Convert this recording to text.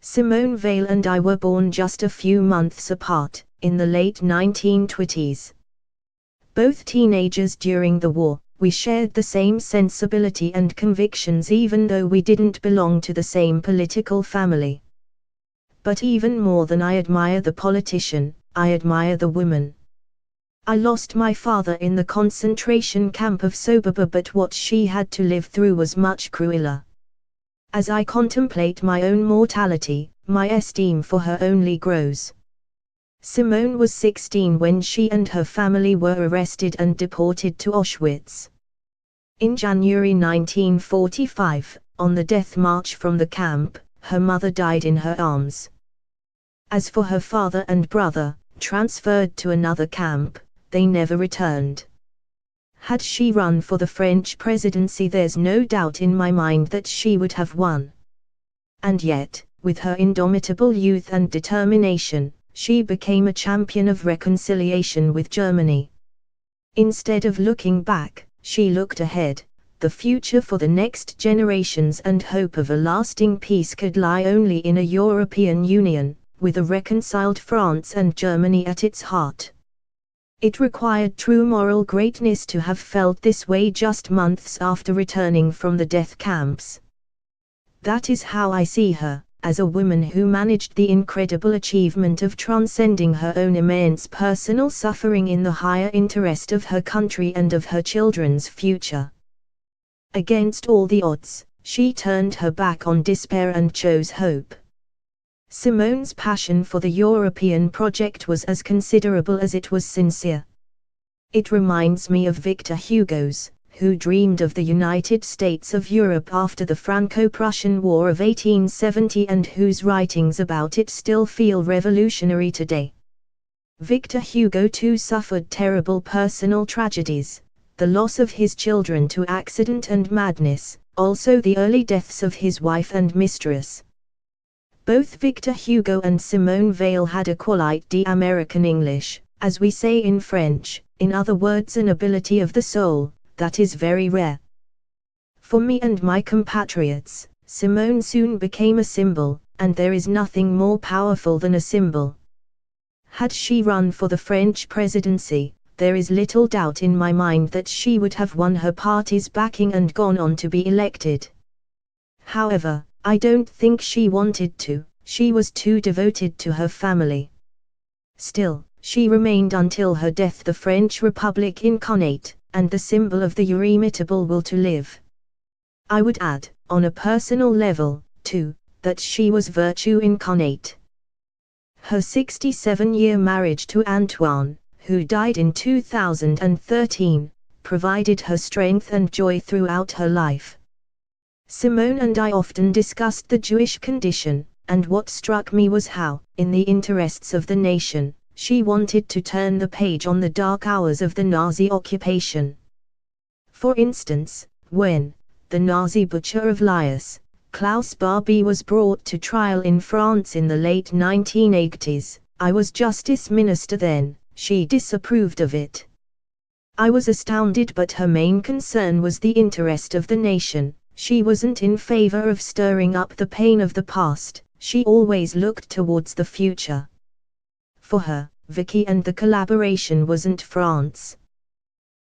Simone Weil and I were born just a few months apart, in the late 1920s. Both teenagers during the war, we shared the same sensibility and convictions even though we didn't belong to the same political family. But even more than I admire the politician, I admire the woman. I lost my father in the concentration camp of Sobibor, but what she had to live through was much crueler. As I contemplate my own mortality, my esteem for her only grows. Simone was 16 when she and her family were arrested and deported to Auschwitz. In January 1945, on the death march from the camp, her mother died in her arms. As for her father and brother, transferred to another camp, they never returned. Had she run for the French presidency, there's no doubt in my mind that she would have won. And yet, with her indomitable youth and determination, she became a champion of reconciliation with Germany. Instead of looking back, she looked ahead. The future for the next generations and hope of a lasting peace could lie only in a European Union, with a reconciled France and Germany at its heart. It required true moral greatness to have felt this way just months after returning from the death camps. That is how I see her, as a woman who managed the incredible achievement of transcending her own immense personal suffering in the higher interest of her country and of her children's future. Against all the odds, she turned her back on despair and chose hope. Simone's passion for the European project was as considerable as it was sincere. It reminds me of Victor Hugo's, who dreamed of the United States of Europe after the Franco-Prussian War of 1870 and whose writings about it still feel revolutionary today. Victor Hugo too suffered terrible personal tragedies, the loss of his children to accident and madness, also the early deaths of his wife and mistress. Both Victor Hugo and Simone Weil had a quality d'American English, as we say in French, in other words an ability of the soul, that is very rare. For me and my compatriots, Simone soon became a symbol, and there is nothing more powerful than a symbol. Had she run for the French presidency, there is little doubt in my mind that she would have won her party's backing and gone on to be elected. However, I don't think she wanted to, she was too devoted to her family. Still, she remained until her death the French Republic incarnate, and the symbol of the irremitable will to live. I would add, on a personal level, too, that she was virtue incarnate. Her 67-year marriage to Antoine, who died in 2013, provided her strength and joy throughout her life. Simone and I often discussed the Jewish condition, and what struck me was how, in the interests of the nation, she wanted to turn the page on the dark hours of the Nazi occupation. For instance, when the Nazi butcher of liars, Klaus Barbie, was brought to trial in France in the late 1980s, I was Justice Minister then, she disapproved of it. I was astounded, but her main concern was the interest of the nation. She wasn't in favor of stirring up the pain of the past, she always looked towards the future. For her, Vicky and the collaboration wasn't France,